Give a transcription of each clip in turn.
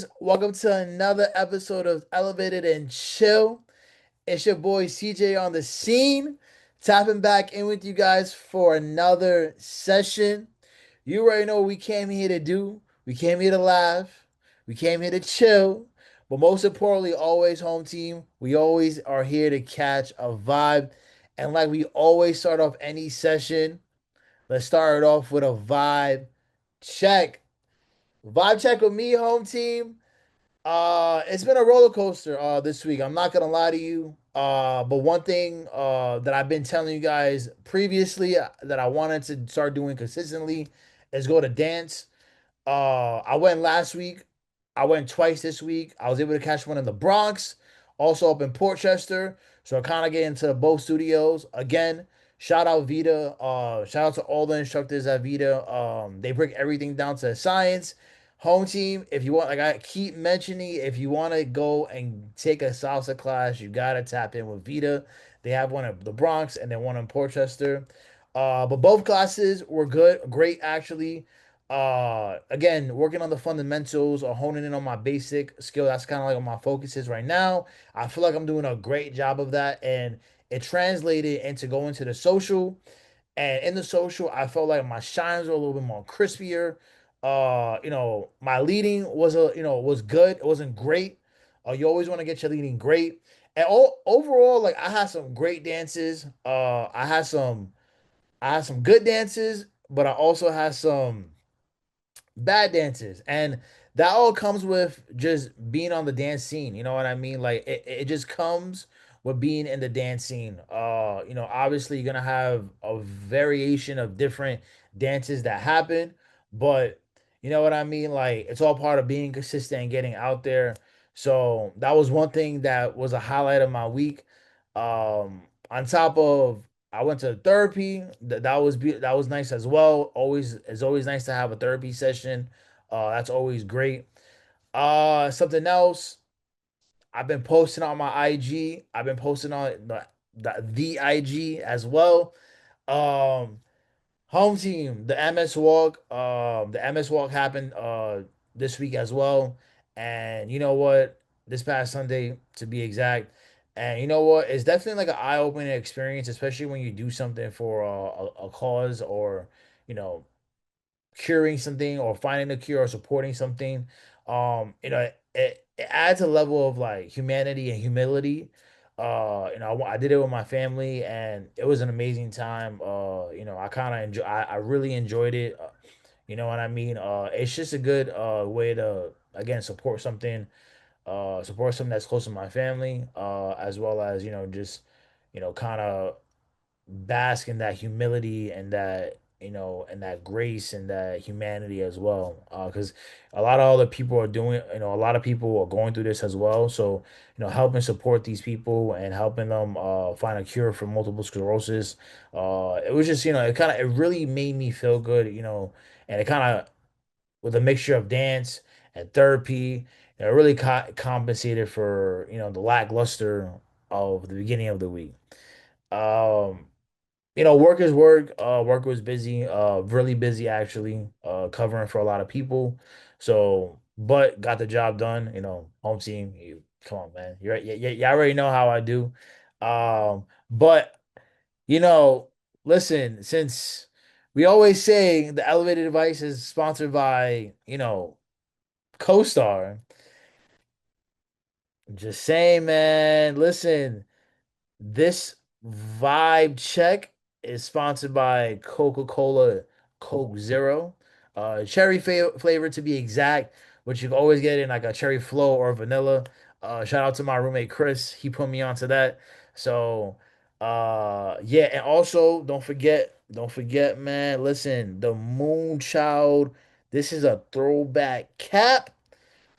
guys, welcome to another episode of Elevated and Chill. It's your boy CJ on the scene, tapping back in with you guys for another session. You already know what we came here to do. We came here to laugh. We came here to chill. But most importantly, always home team. We always are here to catch a vibe. And like we always start off any session, let's start it off with a vibe check. Vibe check with me, home team. It's been a roller coaster this week. I'm not gonna lie to you. But one thing that I've been telling you guys previously that I wanted to start doing consistently is go to dance. I went last week. I went twice this week. I was able to catch one in the Bronx, also up in Portchester. So I kind of get into both studios again. Shout out Vita. Shout out to all the instructors at Vita. They break everything down to science. Home team, if you want, like I keep mentioning, if you want to go and take a salsa class, you gotta tap in with Vita. They have one at the Bronx and then one in Portchester. But both classes were good, great actually. Again, working on the fundamentals or honing in on my basic skill. That's kind of like what my focus is right now. I feel like I'm doing a great job of that, and it translated into going to the social. And in the social, I felt like my shines were a little bit more crispier. My leading was good. It wasn't great. You always want to get your leading great. And overall, like I had some great dances. I had some good dances, but I also had some bad dances, and that all comes with just being on the dance scene. You know what I mean? Like it just comes with being in the dance scene. Obviously you're gonna have a variation of different dances that happen, but you know what I mean? Like it's all part of being consistent and getting out there. So that was one thing that was a highlight of my week. On top of I went to therapy. That was nice as well. It's always nice to have a therapy session. That's always great. Something else. I've been posting on my IG. I've been posting on the IG as well. Um, Home team, the MS Walk. The MS Walk happened this week as well. And you know what? This past Sunday, to be exact. And you know what? It's definitely like an eye-opening experience, especially when you do something for a cause or you know curing something or finding a cure or supporting something. It adds a level of like humanity and humility. I did it with my family and it was an amazing time. I kind of I really enjoyed it. You know what I mean? It's just a good way to again support something that's close to my family, as well as just kind of bask in that humility and that and that grace and that humanity as well, because a lot of other people are doing a lot of people are going through this as well. So helping support these people and helping them find a cure for multiple sclerosis, it was just it really made me feel good, and it kind of with a mixture of dance and therapy, it really compensated for the lackluster of the beginning of the week. um Work is work. Work was busy, really busy actually, covering for a lot of people. So, but got the job done. Home team. Come on, man. You already know how I do. But you know, listen, since we always say the elevated advice is sponsored by, CoStar, just saying, man. Listen, this vibe check is sponsored by Coca-Cola Coke Zero. Cherry flavor to be exact, which you can always get in like a cherry flow or vanilla. Shout out to my roommate Chris. He put me onto that. So yeah, and also don't forget, man. Listen, the Moonchild. This is a throwback cap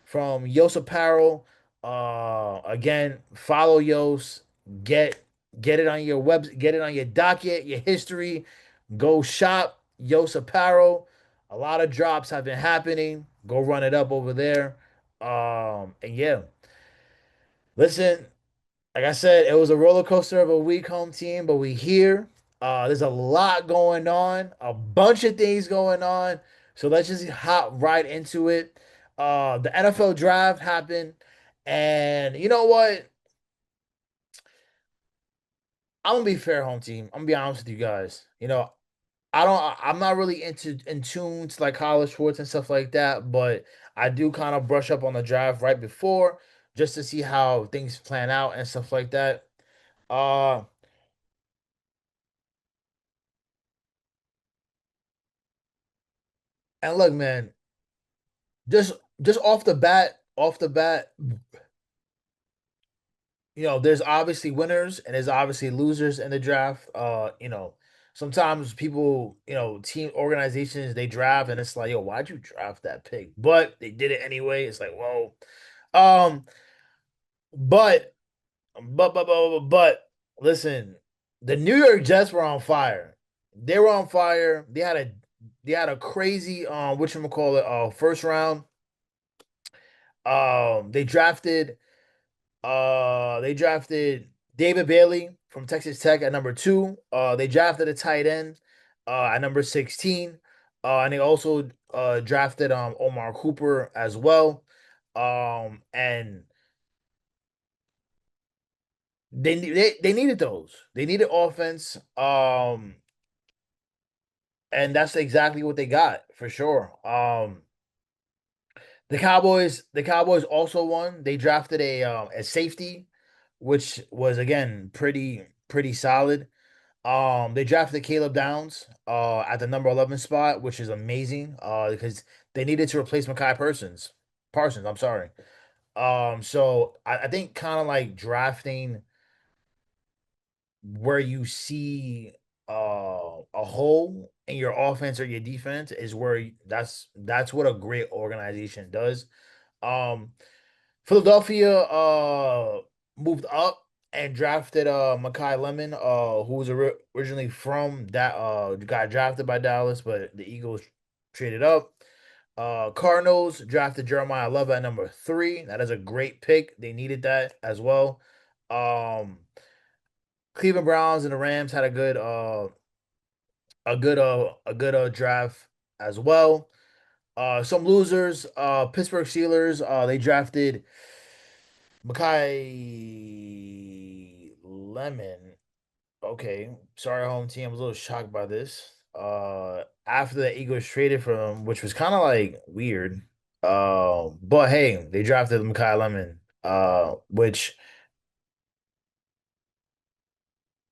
from Yos Apparel. Again, follow Yos. Get get it on your get it on your docket, your history. Go shop Yos Apparel. A lot of drops have been happening. Go run it up over there. And yeah, listen, like I said, it was a roller coaster of a week, home team, but we here. There's a lot going on, a bunch of things going on. So let's just hop right into it. The NFL draft happened, and you know what? I'm gonna be fair, home team. I'm gonna be honest with you guys. I'm not really in tune to like college sports and stuff like that, but I do kind of brush up on the draft right before just to see how things plan out and stuff like that. Uh, and look, man, just just off the bat, there's obviously winners and there's obviously losers in the draft. Sometimes people, team organizations they draft and it's like, yo, why'd you draft that pick? But they did it anyway. It's like, whoa. Um, but but listen, the New York Jets were on fire. They were on fire. They had a crazy whatchamacallit first round. They drafted David Bailey from Texas Tech at number two. They drafted a tight end at number 16. And they also drafted Omar Cooper as well. And they needed those. They needed offense. And that's exactly what they got for sure. The Cowboys also won. They drafted a safety, which was again pretty solid. They drafted Caleb Downs at the number 11 spot, which is amazing because they needed to replace Mekhi Parsons, I'm sorry. So I think kind of like drafting where you see a hole in your offense or your defense is where that's what a great organization does. Um, Philadelphia moved up and drafted Makai Lemon, who was originally from that got drafted by Dallas, but the Eagles traded up. Cardinals drafted Jeremiah Love at number three. That is a great pick. They needed that as well. Um, Cleveland Browns and the Rams had a good draft as well. Some losers, Pittsburgh Steelers, they drafted Makai Lemon. Okay, sorry, home team. I was a little shocked by this. After the Eagles traded for him, which was kind of like weird. But hey, they drafted Makai Lemon. Which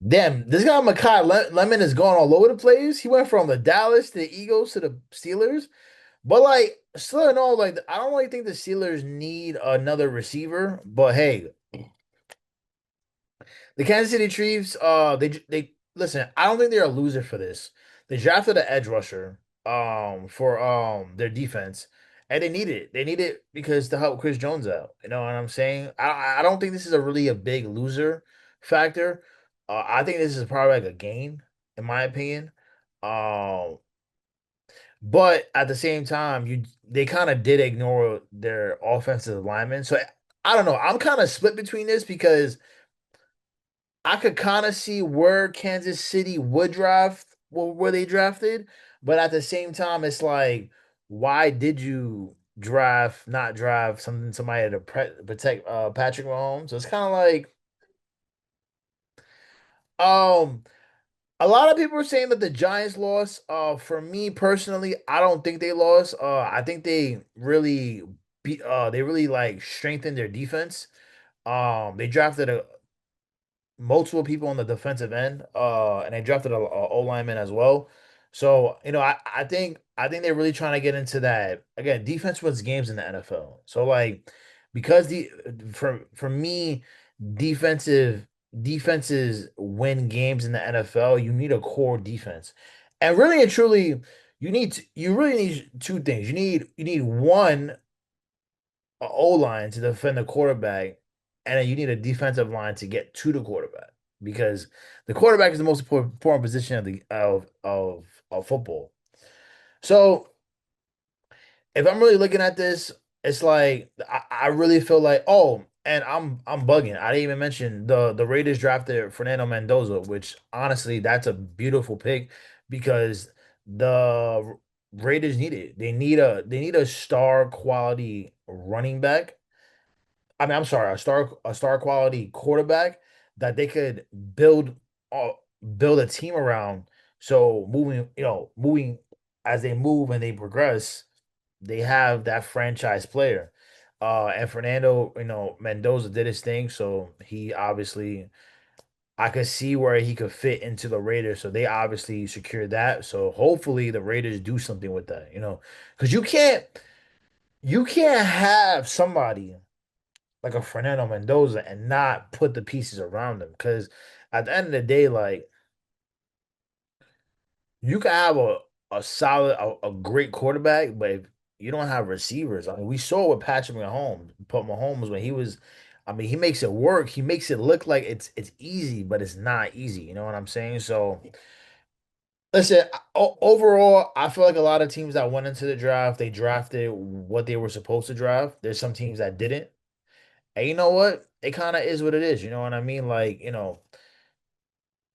damn, this guy Lemon is going all over the place. He went from the Dallas to the Eagles to the Steelers. But like, still in all, like I don't really think the Steelers need another receiver. But hey, the Kansas City Chiefs, they listen. I don't think they're a loser for this. They drafted an edge rusher, for their defense, and they need it. They need it because to help Chris Jones out. You know what I'm saying? I don't think this is a really a big loser factor. I think this is probably like a gain, in my opinion. Um, but at the same time, they kind of did ignore their offensive linemen. So I don't know. I'm kind of split between this because I could kind of see where Kansas City would draft, where they drafted, but at the same time, it's like, why did you not draft somebody to protect Patrick Mahomes? So it's kind of like, um, a lot of people are saying that the Giants lost. For me personally, I don't think they lost. I think they really like strengthened their defense. They drafted a multiple people on the defensive end, and they drafted a O lineman as well. So I think they're really trying to get into that again. Defense wins games in the NFL. So like because the for me, defensive defenses win games in the NFL. You need a core defense, and really and truly, you really need two things. You need one a O line to defend the quarterback, and then you need a defensive line to get to the quarterback because the quarterback is the most important position of football. So if I'm really looking at this, it's like I really feel like and I'm bugging. I didn't even mention the Raiders drafted Fernando Mendoza, which honestly that's a beautiful pick because the Raiders need it. They need a star quality running back. I mean, I'm sorry, a star quality quarterback that they could uh, build a team around. So moving as they move and they progress, they have that franchise player. And Fernando, Mendoza did his thing, so he obviously I could see where he could fit into the Raiders. So they obviously secured that. So hopefully the Raiders do something with that, because you can't have somebody like a Fernando Mendoza and not put the pieces around him. Because at the end of the day, like you can have a solid, a great quarterback, but if you don't have receivers, I mean, we saw with Patrick Mahomes, but Mahomes when he was, I mean, he makes it work. He makes it look like it's easy, but it's not easy. You know what I'm saying? So listen, overall, I feel like a lot of teams that went into the draft, they drafted what they were supposed to draft. There's some teams that didn't. And you know what? It kind of is what it is. You know what I mean? Like,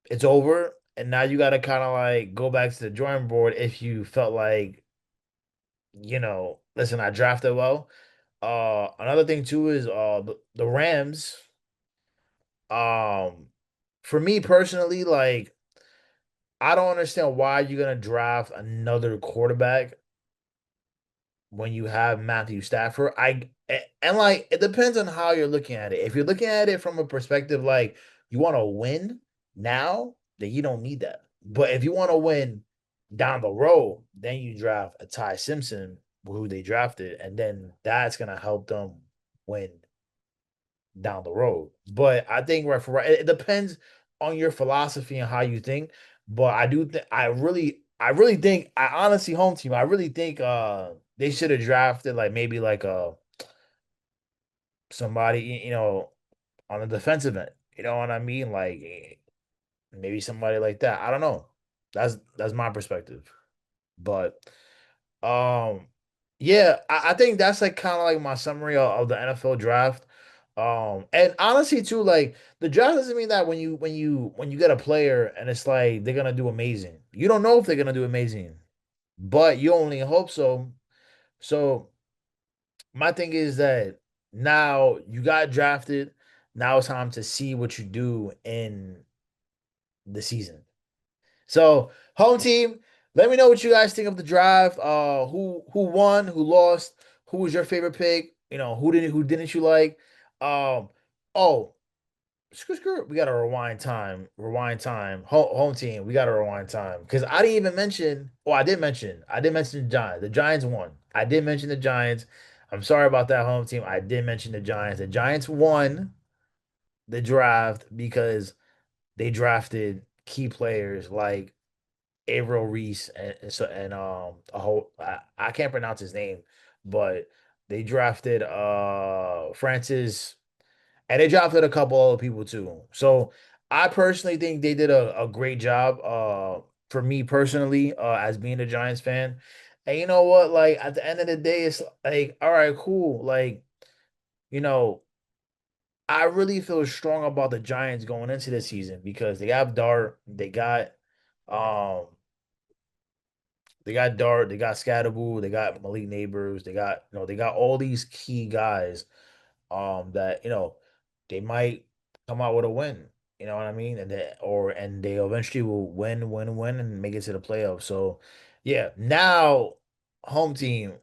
it's over. And now you got to kind of like go back to the drawing board if you felt like, listen, I drafted well. Another thing too is the Rams. Um, for me personally, like, I don't understand why you're gonna draft another quarterback when you have Matthew Stafford. And like it depends on how you're looking at it. If you're looking at it from a perspective like you want to win now, then you don't need that. But if you want to win down the road, then you draft a Ty Simpson, who they drafted, and then that's gonna help them win down the road. But I think right for right, it depends on your philosophy and how you think. But I do think I really think I honestly home team. I really think they should have drafted like maybe like somebody on the defensive end. You know what I mean? Like maybe somebody like that. I don't know. That's my perspective. But um, yeah, I think that's like kind of like my summary of the NFL draft. And honestly too, like the draft doesn't mean that when you get a player and it's like they're gonna do amazing. You don't know if they're gonna do amazing, but you only hope so. So my thing is that now you got drafted. Now it's time to see what you do in the season. So, home team, let me know what you guys think of the drive. Who won, who lost, who was your favorite pick? Who didn't you like? Um, oh, screw. We got to rewind time. Rewind time. Home team, we got to rewind time because I didn't even mention. Oh, I did mention the Giants. The Giants won. I did mention the Giants. I'm sorry about that, home team. I did mention the Giants. The Giants won the draft because they drafted key players like Averill Reese and a whole I can't pronounce his name, but they drafted Francis and they drafted a couple other people too. So I personally think they did a great job for me personally as being a Giants fan. And you know what? Like at the end of the day, it's like, all right, cool. Like, you know, I really feel strong about the Giants going into this season because um Dart, they got Scatterbull, they got Malik Neighbors, they got all these key guys that they might come out with a win. You know what I mean? And they eventually will win, and make it to the playoffs. So yeah, now home team,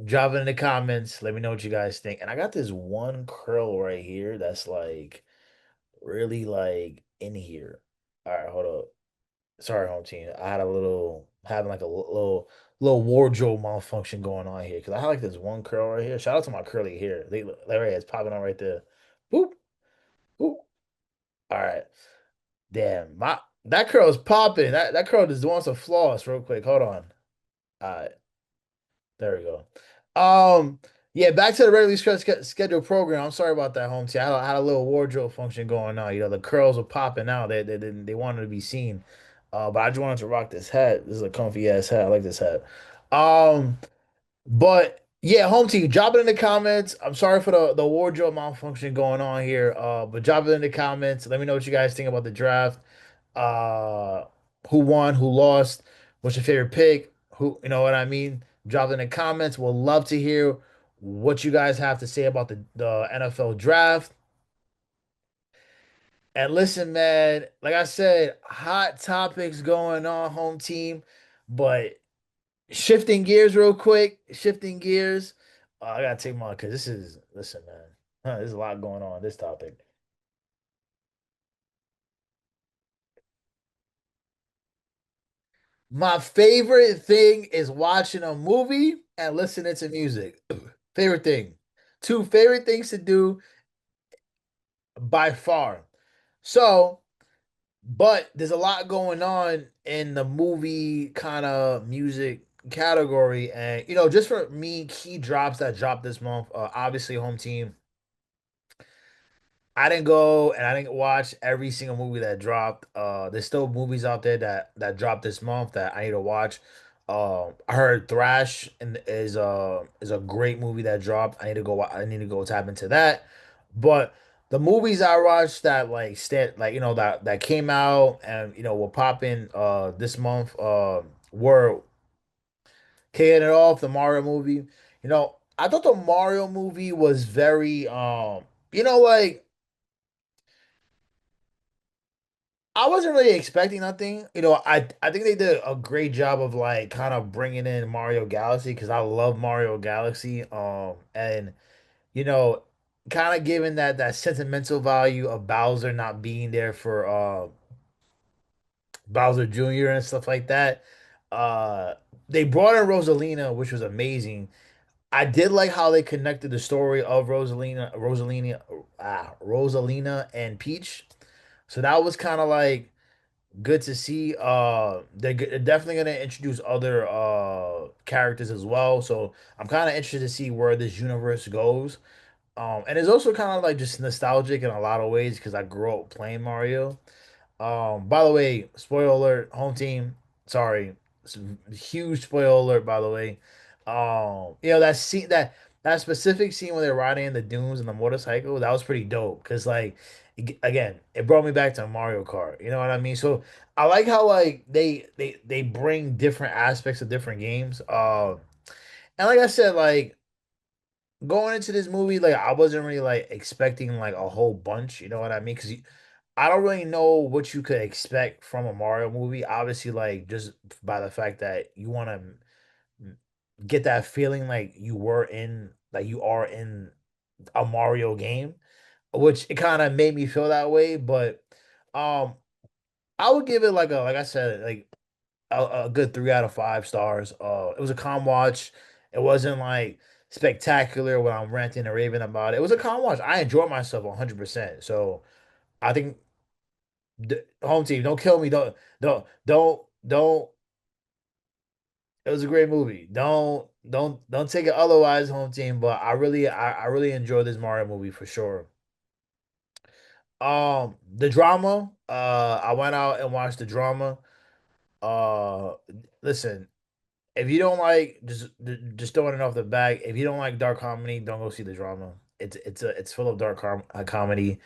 drop it in the comments. Let me know what you guys think. And I got this one curl right here that's like really like in here. All right, hold up. Sorry, home team. I had a little having like a little wardrobe malfunction going on here because I had like this one curl right here. Shout out to my curly hair. They like right, it's popping on right there. Boop, boop. All right. Damn, my that curl is popping. That curl just wants a floss real quick. Hold on. All right, there we go. Yeah, back to the regularly scheduled program. I'm sorry about that, home team. I had a little wardrobe function going on. The curls were popping out. They wanted to be seen. But I just wanted to rock this hat. This is a comfy ass hat. I like this hat. Um, but yeah, home team, drop it in the comments. I'm sorry for the wardrobe malfunction going on here. But drop it in the comments. Let me know what you guys think about the draft. Uh, who won? Who lost? What's your favorite pick? Who, you know what I mean? Drop in the comments. We'll love to hear what you guys have to say about the NFL draft. And listen, man, like I said, hot topics going on, home team. But shifting gears real quick, shifting gears. I gotta take my because this is listen, man. There's a lot going on this topic. My favorite thing is watching a movie and listening to music. Favorite thing. Two favorite things to do by far. So, but there's a lot going on in the movie kind of music category. And, just for me, key drops that dropped this month, obviously, home team. I didn't go and I didn't watch every single movie that dropped. There's still movies out there that dropped this month that I need to watch. I heard Thrash is a great movie that dropped. I need to go tap into that. But the movies I watched that that came out and were popping this month were kicking it off the Mario movie. I thought the Mario movie was very like I wasn't really expecting nothing. I think they did a great job of like kind of bringing in Mario Galaxy because I love Mario Galaxy. And you know, kind of giving that sentimental value of Bowser not being there for Bowser Jr. and stuff like that. Uh, they brought in Rosalina, which was amazing. I did like how they connected the story of Rosalina and Peach. So that was kind of like good to see. They're definitely gonna introduce other characters as well. So I'm kind of interested to see where this universe goes. And it's also kind of like just nostalgic in a lot of ways because I grew up playing Mario. By the way, spoiler alert, home team. Sorry, it's a huge spoiler alert. By the way, that scene that specific scene when they're riding in the dunes and the motorcycle that was pretty dope because again, it brought me back to Mario Kart. You know what I mean? So I like how like they bring different aspects of different games. And like I said, like going into this movie, like I wasn't really like expecting like a whole bunch. You know what I mean? Because I don't really know what you could expect from a Mario movie. Obviously, like just by the fact that you want to get that feeling like you are in a Mario game, which it kind of made me feel that way. But um, I would give it like I said, like a good 3 out of 5 stars. It was a calm watch. It wasn't like spectacular when I'm ranting and raving about it. It was a calm watch. I enjoyed myself 100%. So I think home team, don't kill me. Don't. It was a great movie. Don't take it otherwise, home team. But I really enjoyed this Mario movie for sure. The drama. I went out and watched the drama. Uh, Listen, if you don't like just throwing it off the back, if you don't like dark comedy, don't go see the drama. It's full of comedy.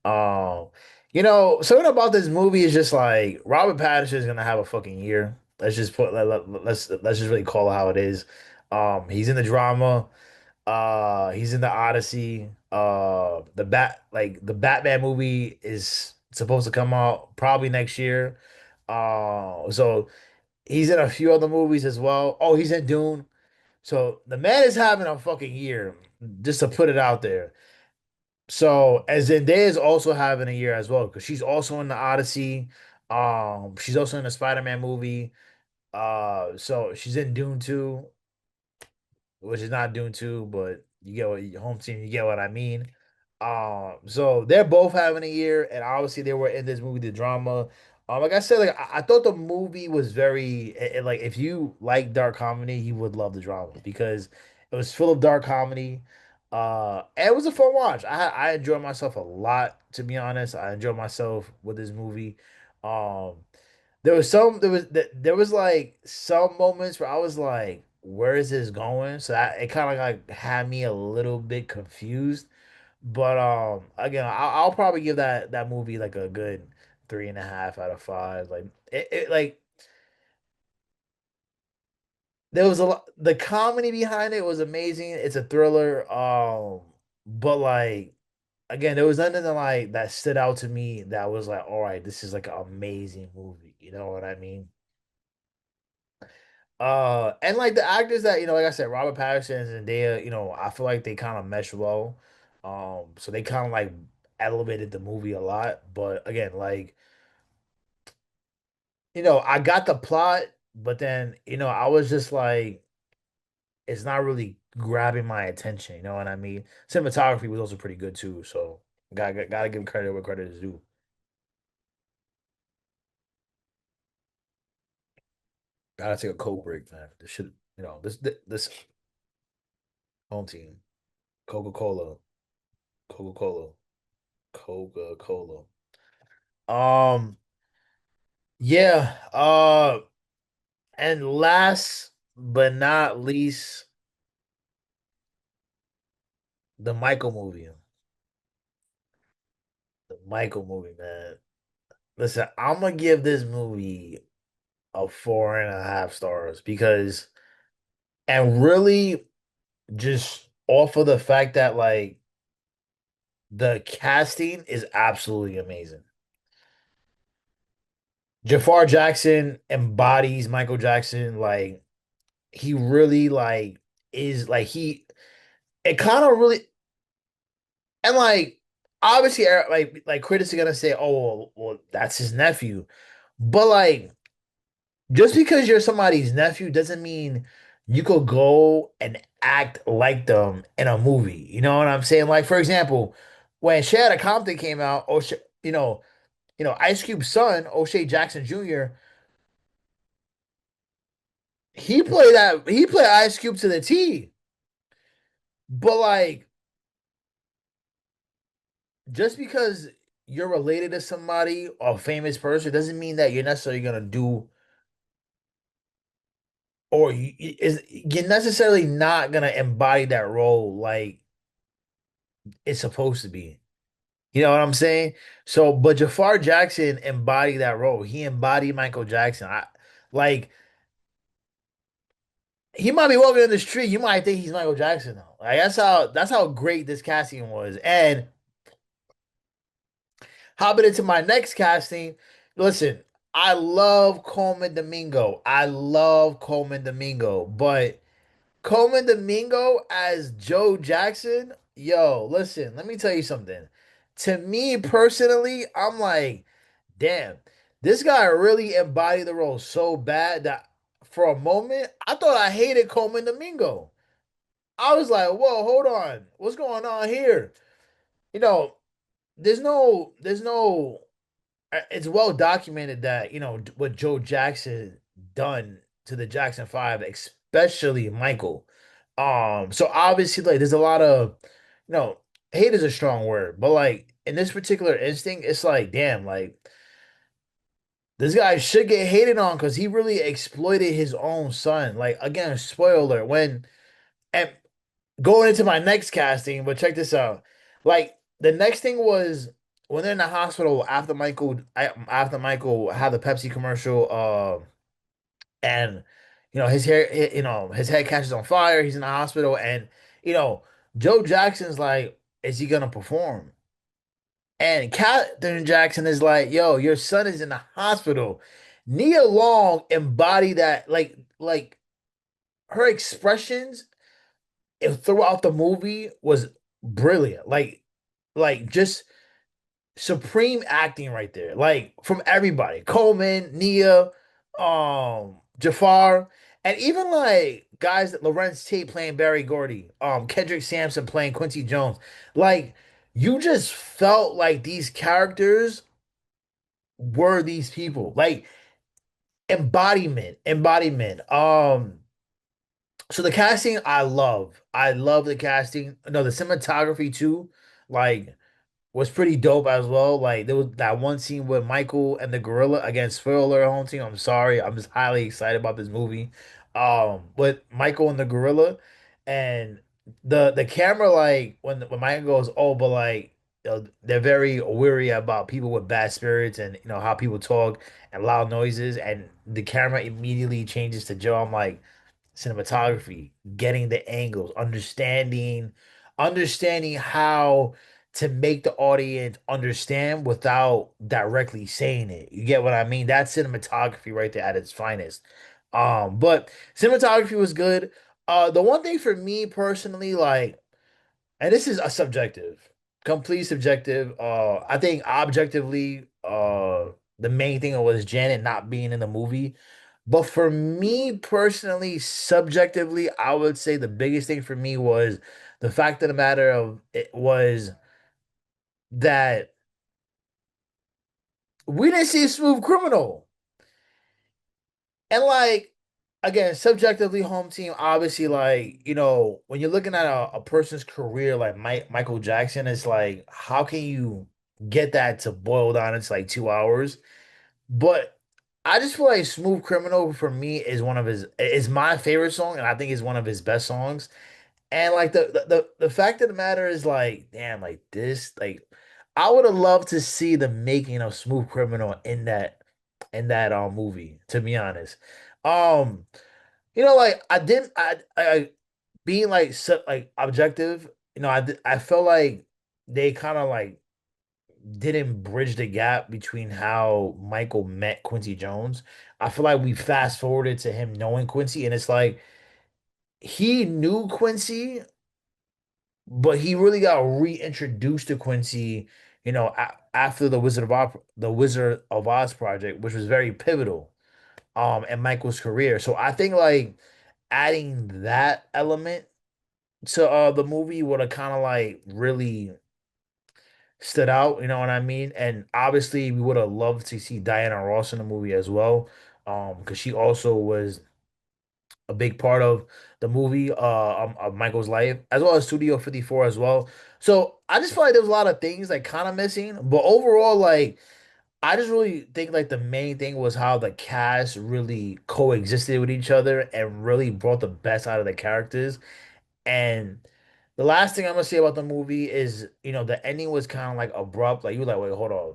Um, something about this movie is just like Robert Pattinson is gonna have a fucking year. Let's just let's just really call it how it is. He's in the drama. He's in the Odyssey. The Batman movie is supposed to come out probably next year. So he's in a few other movies as well. Oh, he's in Dune. So the man is having a fucking year, just to put it out there. So as Zendaya is also having a year as well because she's also in the Odyssey. She's also in the Spider-Man movie. So she's in Dune too, which is not Dune 2, but you get what home team, you get what I mean. So they're both having a year, and obviously they were in this movie, the drama. Like I said, like I thought the movie was like if you like dark comedy, you would love the drama because it was full of dark comedy. And it was a fun watch. I enjoyed myself a lot, to be honest. I enjoyed myself with this movie. Um, there was like some moments where I was like, where is this going? So it kind of like had me a little bit confused. But again, I'll probably give that movie like a good 3.5 out of 5. Like it like there was a lot. The comedy behind it was amazing. It's a thriller. But like again, there was nothing that like that stood out to me that was like, all right, this is like an amazing movie. You know what I mean? And like the actors that, like I said, Robert Pattinson and Zendaya, I feel like they kind of mesh well. So they kind of like elevated the movie a lot. But again, like, I got the plot, but then, I was just like, it's not really grabbing my attention. You know what I mean? Cinematography was also pretty good too. So gotta give credit where credit is due. Gotta take a cold break, man. This should, this home team, Coca Cola, Coca Cola, Coca Cola. Um, yeah. And last but not least, the Michael movie. The Michael movie, man. Listen, I'm gonna give this movie a 4.5 stars because, and really just off of the fact that like the casting is absolutely amazing. Jafar Jackson embodies Michael Jackson. Like he really like is like it kind of really, and like obviously like critics are gonna say, oh well, that's his nephew. But like just because you're somebody's nephew doesn't mean you could go and act like them in a movie. You know what I'm saying? Like for example, when Shad Compton came out, Ice Cube's son, O'Shea Jackson Jr., he played Ice Cube to the T. But like just because you're related to somebody or a famous person doesn't mean that you're necessarily gonna do, or you're necessarily not gonna embody that role like it's supposed to be. You know what I'm saying? So, but Jafar Jackson embodied that role. He embodied Michael Jackson. Like he might be walking in the street, you might think he's Michael Jackson though. Like that's how great this casting was. And hopping into my next casting, listen, I love Coleman Domingo. I love Coleman Domingo, but Coleman Domingo as Joe Jackson, yo, listen, let me tell you something. To me personally, I'm like, damn, this guy really embodied the role so bad that for a moment, I thought I hated Coleman Domingo. I was like, whoa, hold on. What's going on here? You know, there's no it's well documented that what Joe Jackson done to the Jackson Five, especially Michael. So obviously, like, there's a lot of, you know, hate is a strong word, but like in this particular instinct, it's like, damn, like this guy should get hated on because he really exploited his own son. Like again, spoiler when and going into my next casting, but check this out. Like the next thing was when they're in the hospital after Michael had the Pepsi commercial, and his head catches on fire. He's in the hospital, and you know, Joe Jackson's like, is he gonna perform? And Catherine Jackson is like, yo, your son is in the hospital. Nia Long embodied that, like her expressions throughout the movie was brilliant. Like just supreme acting right there. Like from everybody. Coleman, Nia, Jafar, and even like guys that Lorenz Tate playing Barry Gordy, Kendrick Sampson playing Quincy Jones. Like you just felt like these characters were these people. Like embodiment. So the casting I love. I love the casting. No, the cinematography too. Like was pretty dope as well. Like there was that one scene with Michael and the gorilla against spoiler home team. I'm sorry. I'm just highly excited about this movie. With Michael and the gorilla and the camera, like when Michael goes, oh, but like they're very weary about people with bad spirits and how people talk and loud noises, and the camera immediately changes to Joe. I'm like, cinematography, getting the angles, understanding how to make the audience understand without directly saying it. You get what I mean? That's cinematography right there at its finest. But cinematography was good. The one thing for me personally, like, and this is a subjective, complete subjective. I think objectively, the main thing was Janet not being in the movie. But for me personally, subjectively, I would say the biggest thing for me was the fact of the matter of it was that we didn't see a Smooth Criminal. And like again, subjectively, home team, obviously, like, when you're looking at a person's career like Michael Jackson, it's like, how can you get that to boil down into like 2 hours? But I just feel like Smooth Criminal for me is my favorite song, and I think it's one of his best songs. And like the fact of the matter is like, damn, like this, like I would have loved to see the making of Smooth Criminal in that movie, to be honest. Um, like I being like like objective, I felt like they kind of like didn't bridge the gap between how Michael met Quincy Jones. I feel like we fast forwarded to him knowing Quincy, and it's like he knew Quincy, but he really got reintroduced to Quincy, after the Wizard of Oz project, which was very pivotal, in Michael's career. So I think like adding that element to the movie would have kind of like really stood out, you know what I mean? And obviously we would have loved to see Diana Ross in the movie as well. Because she also was a big part of the movie of Michael's life, as well as Studio 54 as well. So I just feel like there was a lot of things like kind of missing, but overall, like I just really think like the main thing was how the cast really coexisted with each other and really brought the best out of the characters. And the last thing I'm gonna say about the movie is, the ending was kind of like abrupt. Like you were like, wait, hold on,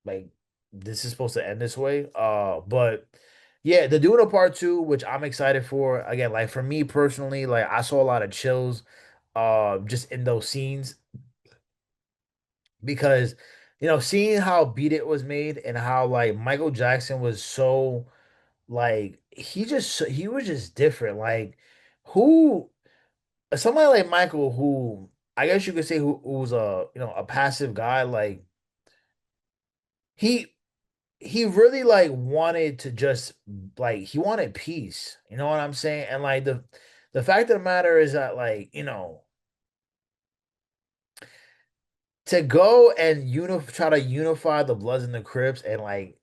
like this is supposed to end this way. But yeah, they're doing a part two, which I'm excited for. Again, like for me personally, like I saw a lot of chills, just in those scenes because, seeing how Beat It was made and how like Michael Jackson was so like he was just different. Like who somebody like Michael, who I guess you could say who's a passive guy, like he he really like wanted to just like he wanted peace. You know what I'm saying? And like the fact of the matter is that like, to go and try to unify the Bloods and the Crips and like,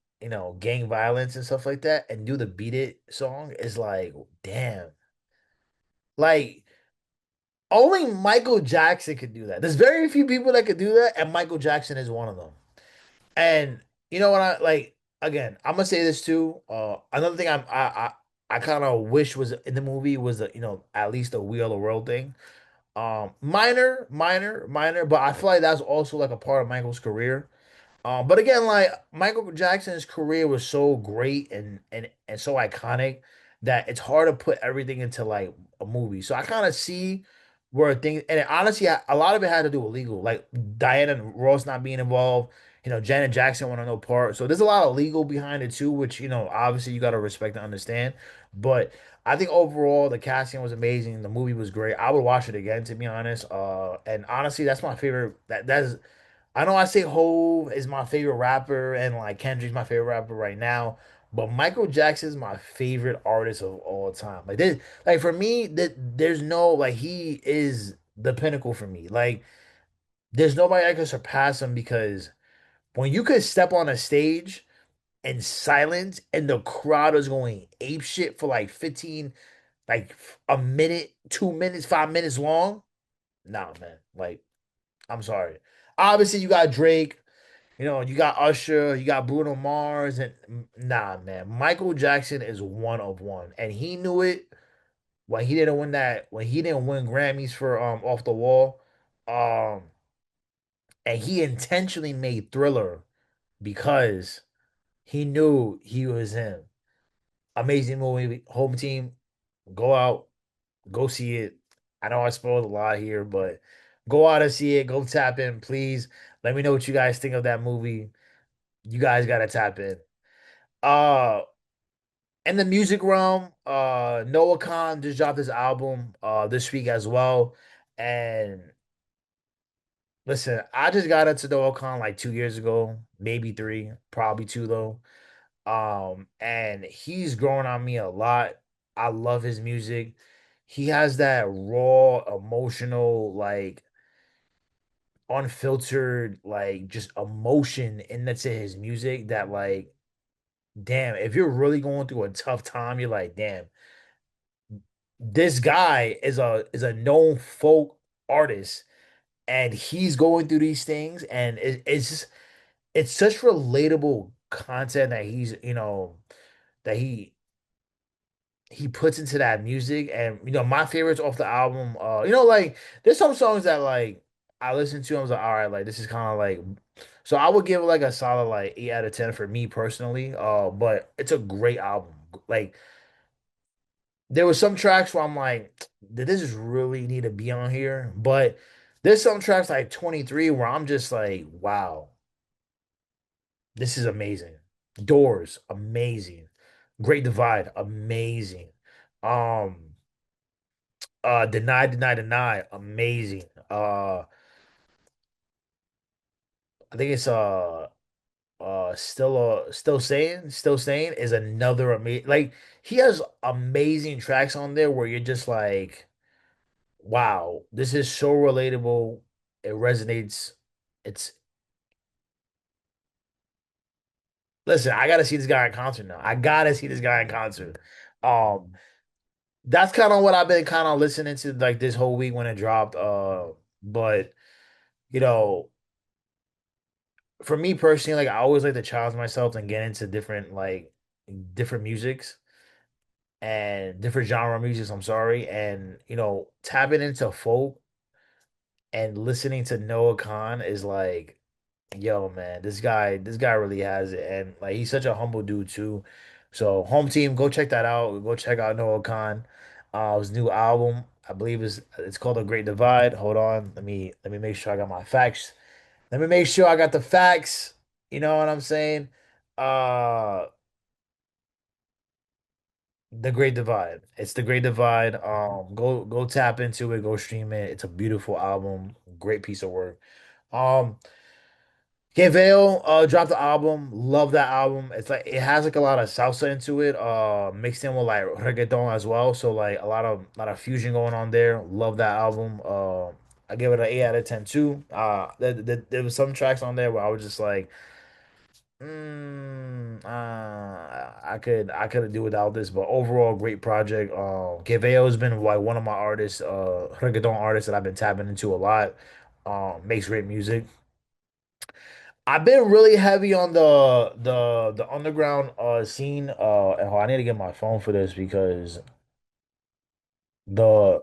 gang violence and stuff like that and do the Beat It song is like, damn. Like only Michael Jackson could do that. There's very few people that could do that, and Michael Jackson is one of them. And you know what I like again, I'm gonna say this too. Another thing I kind of wish was in the movie was at least the We Are the World thing. Minor, but I feel like that's also like a part of Michael's career. But again, like Michael Jackson's career was so great and so iconic that it's hard to put everything into like a movie. So I kind of see where things, and honestly, a lot of it had to do with legal, like Diana Ross not being involved. Janet Jackson wanted no part. So there's a lot of legal behind it too, which obviously you got to respect and understand. But I think overall the casting was amazing. The movie was great. I would watch it again, to be honest. And honestly, that's my favorite. That's I know I say Hove is my favorite rapper and like Kendrick's my favorite rapper right now, but Michael Jackson's my favorite artist of all time. Like this, like for me, that there's no like he is the pinnacle for me. Like there's nobody that can surpass him because when you could step on a stage in silence and the crowd is going ape shit for like 15, like a minute, 2 minutes, 5 minutes long. Nah, man. Like I'm sorry. Obviously, you got Drake. You got Usher, you got Bruno Mars, and nah, man, Michael Jackson is one of one, and he knew it when he didn't win Grammys for Off the Wall, um, and he intentionally made Thriller because he knew he was him. Amazing movie, Home Team. Go out, go see it. I know I spoiled a lot here, but go out and see it. Go tap in, please. Let me know what you guys think of that movie. You guys gotta tap in. Uh in the music realm, Noah Khan just dropped his album this week as well. And listen, I just got into Noah Khan like 2 years ago, maybe three, probably two though. And he's grown on me a lot. I love his music. He has that raw, emotional, like unfiltered, like just emotion in that's in his music that like, damn, if you're really going through a tough time, you're like, damn, this guy is a known folk artist and he's going through these things and it's just it's such relatable content that that he puts into that music. And my favorites off the album, like there's some songs that like I listen to, I was like, all right, like this is kind of like, so I would give it like a solid like 8 out of 10 for me personally. But it's a great album. Like there were some tracks where I'm like, did this just really need to be on here? But there's some tracks like 23 where I'm just like, wow, this is amazing. Doors, amazing. Great Divide, amazing. Um, Deny, Deny, Deny, amazing. I think it's Still Saying is another amazing. Like he has amazing tracks on there where you're just like, wow, this is so relatable. It resonates. It's Listen, I gotta see this guy in concert now. I gotta see this guy in concert. Um, that's kind of what I've been kind of listening to like this whole week when it dropped. But you know, for me personally, like I always like to challenge myself and get into different musics and different genre musics. I'm sorry, and tapping into folk and listening to Noah Khan is like, yo, man, this guy really has it, and like he's such a humble dude too. So, home team, go check that out. Go check out Noah Khan. His new album, I believe, is it's called A Great Divide. Hold on, let me make sure I got my facts. Let me make sure I got the facts. You know what I'm saying? Uh, The Great Divide. It's The Great Divide. Go tap into it. Go stream it. It's a beautiful album. Great piece of work. Um, Vale dropped the album. Love that album. It's like it has like a lot of salsa into it, mixed in with like reggaeton as well. So like a lot of fusion going on there. Love that album. I give it an 8 out of 10 too. There was some tracks on there where I was just like, I could do without this, but overall great project. Vale has been like one of my artists, reggaeton artists that I've been tapping into a lot. Makes great music. I've been really heavy on the underground scene. And hold on, I need to get my phone for this because the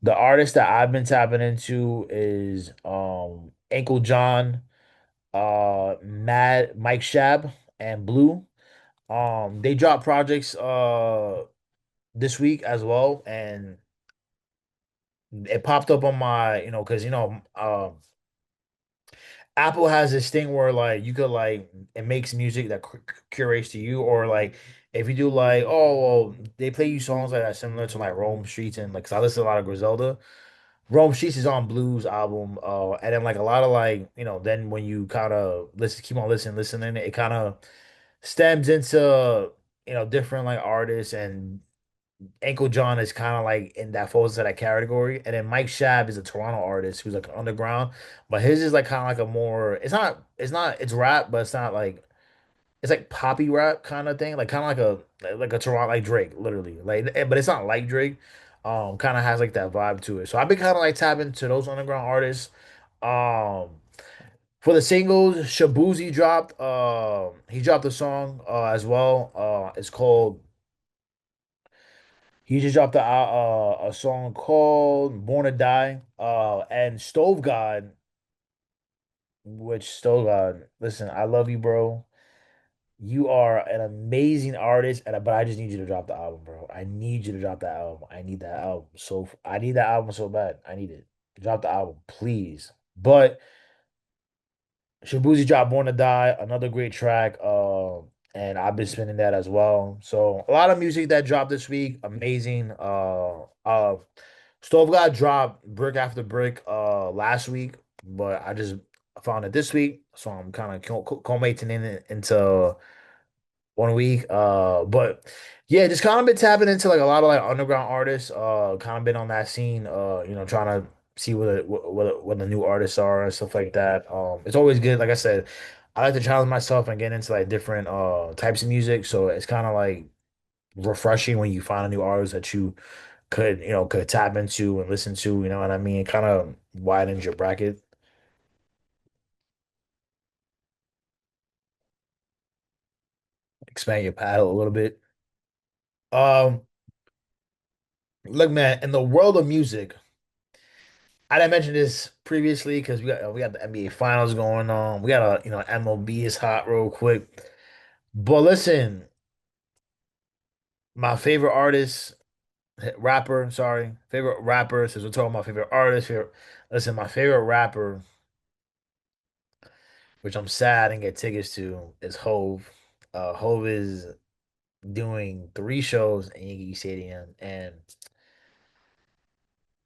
the artist that I've been tapping into is Ankle John, Mad Mike Shab, and Blue. They dropped projects this week as well, and it popped up on my, because Apple has this thing where like you could like it makes music that curates to you, or like if you do like, oh well, they play you songs like that similar to like Rome Streets, and like 'cause I listen to a lot of Griselda. Rome Streets is on Blues album, and then like a lot of like then when you kind of keep on listening, it kind of stems into different like artists, and Ankle John is kind of like in that falls into that category. And then Mike Shab is a Toronto artist who's like underground, but his is like kind of like a more it's rap, but it's not like it's like poppy rap kind of thing, like kind of like a Toronto like Drake, literally. But it's not like Drake. Kind of has like that vibe to it. So I've been kind of like tapping to those underground artists. Um, for the singles, Shabuzi dropped. He dropped a song as well. It's called He just dropped a song called "Born to Die." And Stove God, which Stove God, listen, I love you, bro. You are an amazing artist, but I just need you to drop the album, bro. I need you to drop that album. I need that album. I need that album so bad. I need it. Drop the album, please. But Shabuzi dropped Born to Die, another great track. And I've been spinning that as well. So a lot of music that dropped this week, amazing. Stove God dropped brick after brick last week, but I just found it this week, so I'm kind of culminating in it into 1 week. But yeah, just kind of been tapping into like a lot of like underground artists. Kind of been on that scene. Trying to see what the new artists are and stuff like that. It's always good. Like I said, I like to challenge myself and get into like different types of music. So it's kind of like refreshing when you find a new artist that you could tap into and listen to. You know what I mean? It kind of widens your bracket, expand your palette a little bit. Um, Look, man, in the world of music. I didn't mention this previously because we got the NBA Finals going on. We got MLB is hot real quick. But listen, my favorite artist, rapper, sorry, favorite rapper. Since we're talking about favorite artist here, listen, my favorite rapper, which I'm sad I didn't get tickets to, is Hove. Hove is doing 3 shows in Yankee Stadium, and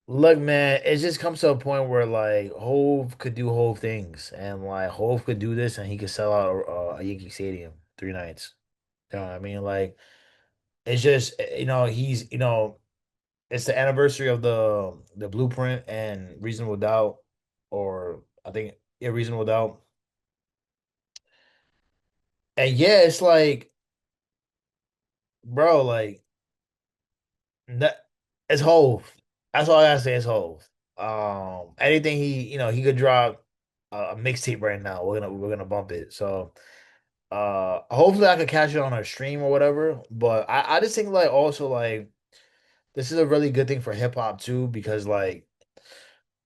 look, man, it just comes to a point where like Hove could do Hove things, and like Hove could do this, and he could sell out a Yankee Stadium 3 nights. You know what I mean? Like it's just it's the anniversary of the Blueprint and Reasonable Doubt, or I think yeah, Reasonable Doubt, and yeah, it's like, bro, like that, it's Hove. That's all I gotta say. Is Hove. Anything he could drop a mixtape right now. We're gonna bump it. So hopefully I could catch it on a stream or whatever. But I just think like also like this is a really good thing for hip hop too because like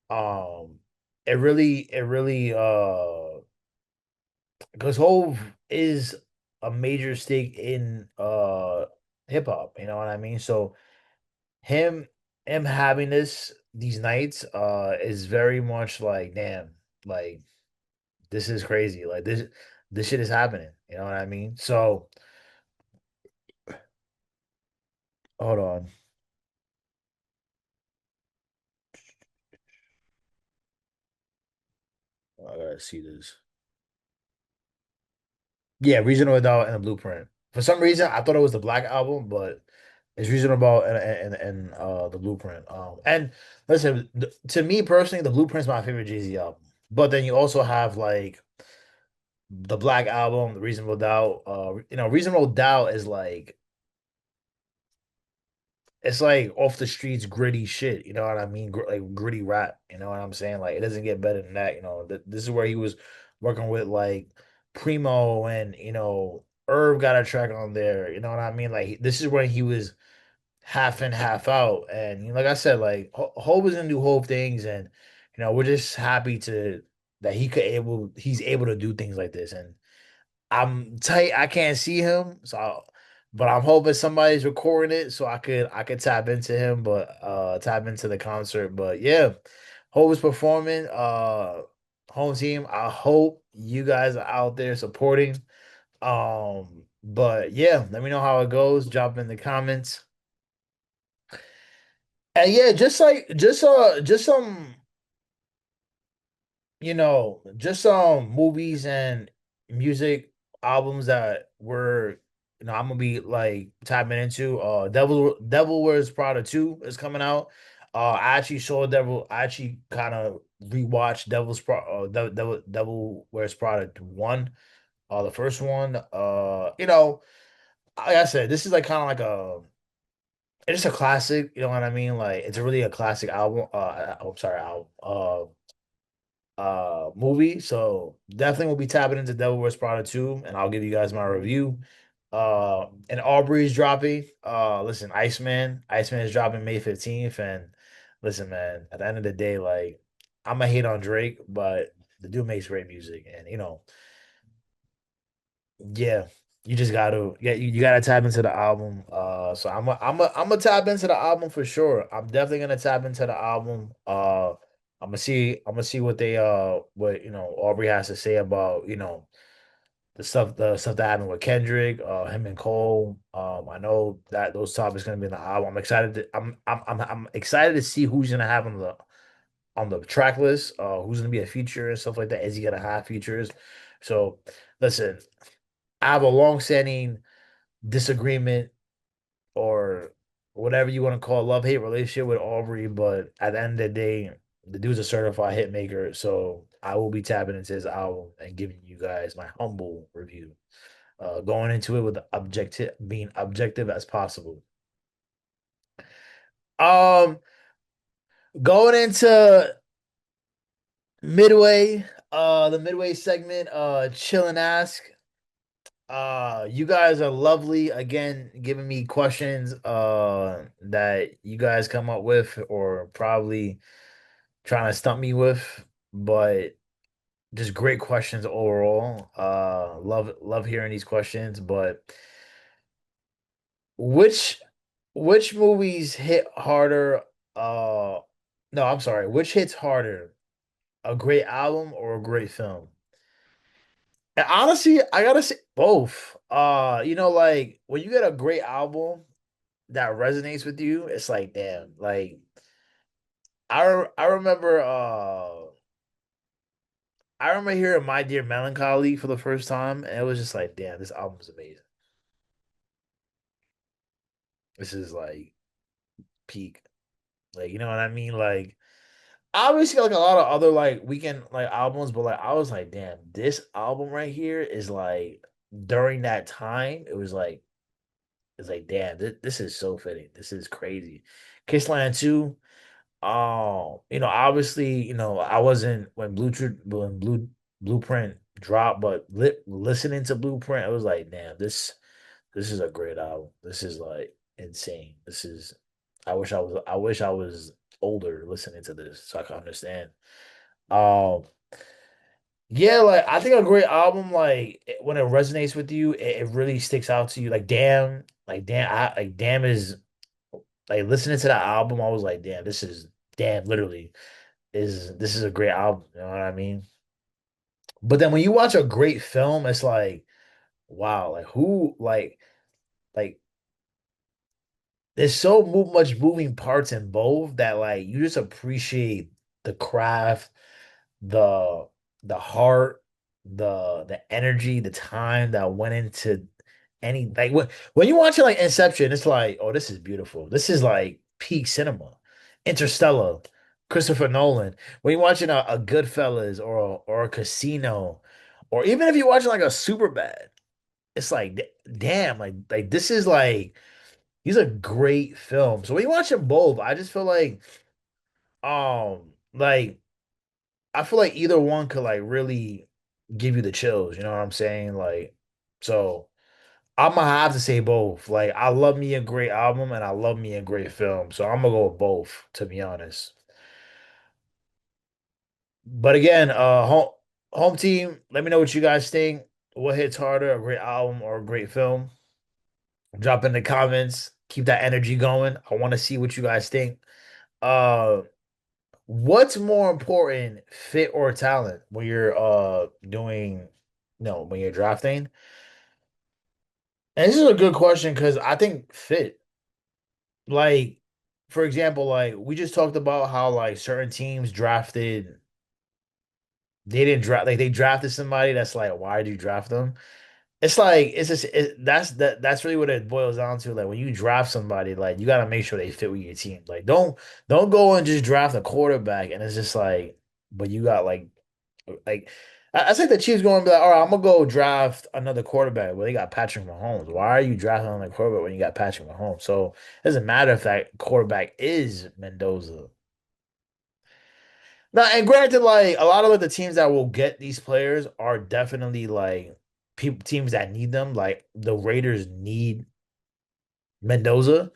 um it really because Hove is a major stake in hip hop. You know what I mean? So him him having these nights is very much like damn, like this is crazy, like this shit is happening, you know what I mean? So hold on, I gotta see this. Yeah, Reasonable Doubt and the Blueprint. For some reason I thought it was the Black Album, but it's Reasonable and the Blueprint. And listen, to me personally, the Blueprint's my favorite Jay-Z album, but then you also have like the Black Album, the Reasonable Doubt. Reasonable Doubt is like it's like off the streets gritty shit. You know what I mean? Like gritty rap. You know what I'm saying? Like it doesn't get better than that. This is where he was working with like Primo and Irv got a track on there. You know what I mean? Like this is when he was half in, half out. And like I said, like Hov is gonna do Hov things, and we're just happy to that he's able to do things like this. And I'm tight. I can't see him, but I'm hoping somebody's recording it so I could tap into him, but tap into the concert. But yeah, Hope is performing. Home team. I hope you guys are out there supporting. But yeah, let me know how it goes. Drop in the comments. And yeah, just just some movies and music albums that were, I'm gonna be like tapping into. Devil Wears Prada 2 is coming out. I actually kind of rewatched Devil Wears Prada 1. The first one. Like I said, this is like kind of like it's a classic, you know what I mean? Like it's really a classic album. I'm sorry, album. Movie. So definitely will be tapping into Devil Wears Prada 2, and I'll give you guys my review. And Aubrey's dropping. Listen, Iceman is dropping May 15th. And listen, man, at the end of the day, like I'm a hate on Drake, but the dude makes great music. And yeah. You just gotta, yeah, you gotta tap into the album. So I'm gonna tap into the album for sure. I'm definitely gonna tap into the album. I'm gonna see what what Aubrey has to say about the stuff that happened with Kendrick, him and Cole. I know that those topics gonna be in the album. I'm excited to see who's gonna have on the track list. Who's gonna be a feature and stuff like that. Is he gonna have features? So listen, I have a long-standing disagreement or whatever you want to call love-hate relationship with Aubrey, but at the end of the day, the dude's a certified hit maker. So I will be tapping into his album and giving you guys my humble review. Going into it with the objective being objective as possible. Um Going into midway, the midway segment, chill and ask. You guys are lovely again, giving me questions that you guys come up with or probably trying to stump me with, but just great questions overall. Love hearing these questions, but which which movies hit harder no, I'm sorry, which hits harder? A great album or a great film? And honestly, I gotta say both. Like when you get a great album that resonates with you, it's like damn. Like I remember I remember hearing My Dear Melancholy for the first time, and it was just like, damn, this album is amazing. This is like peak. Like, you know what I mean? Like obviously like a lot of other like weekend like albums, but like I was like, damn, this album right here is like during that time, it was like it's like, damn, this is so fitting. This is crazy. Kissland 2. Obviously, I wasn't when Blueprint dropped, but listening to Blueprint, I was like, damn, this is a great album. This is like insane. I wish I was older listening to this so I can understand. Um, yeah, like I think a great album, like when it resonates with you, it really sticks out to you. Like damn is like listening to that album, I was like, damn, literally this is a great album. You know what I mean? But then when you watch a great film, it's like, wow, like who like there's so much moving parts in both that like you just appreciate the craft, the the heart, the energy, the time that went into any like when you watch it like Inception, it's like, oh, this is beautiful. This is like peak cinema. Interstellar, Christopher Nolan. When you're watching a Goodfellas or a Casino, or even if you're watching like a Superbad, it's like damn, like this is like these are great films. So when you watch them both, I just feel like I feel like either one could like really give you the chills, you know what I'm saying? Like, so I'm gonna have to say both. Like, I love me a great album and I love me a great film. So I'm gonna go with both, to be honest. But again, home team, let me know what you guys think. What hits harder, a great album or a great film? Drop in the comments. Keep that energy going. I want to see what you guys think. Uh What's more important, fit or talent, when you're doing no, when you're drafting? And this is a good question because I think fit. Like, for example, like we just talked about how like certain teams drafted, they didn't draft like they drafted somebody that's like, why did you draft them? It's like it's just that's really what it boils down to. Like when you draft somebody, like you gotta make sure they fit with your team. Like don't go and just draft a quarterback and it's just like, but you got like I think the Chiefs going to be like, all right, I'm gonna go draft another quarterback. Well, they got Patrick Mahomes. Why are you drafting another quarterback when you got Patrick Mahomes? So it doesn't matter if that quarterback is Mendoza. Now, and granted, like a lot of like, the teams that will get these players are definitely like people teams that need them. Like the Raiders need Mendoza.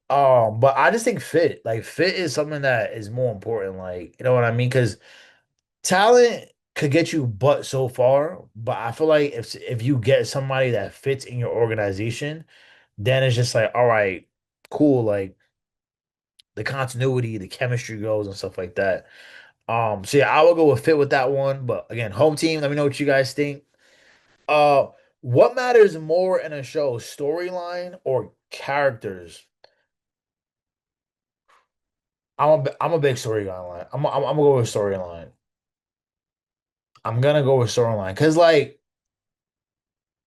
But I just think fit is something that is more important. Like, you know what I mean? Because talent. could get you but so far. But I feel like if you get somebody that fits in your organization, then it's just like, all right, cool. Like the continuity, the chemistry goes and stuff like that. So yeah, I will go with fit with that one. But again, home team, let me know what you guys think. Uh, what matters more in a show, storyline or characters? I'm a big storyline. I'm gonna go with storyline. I'm gonna go with storyline because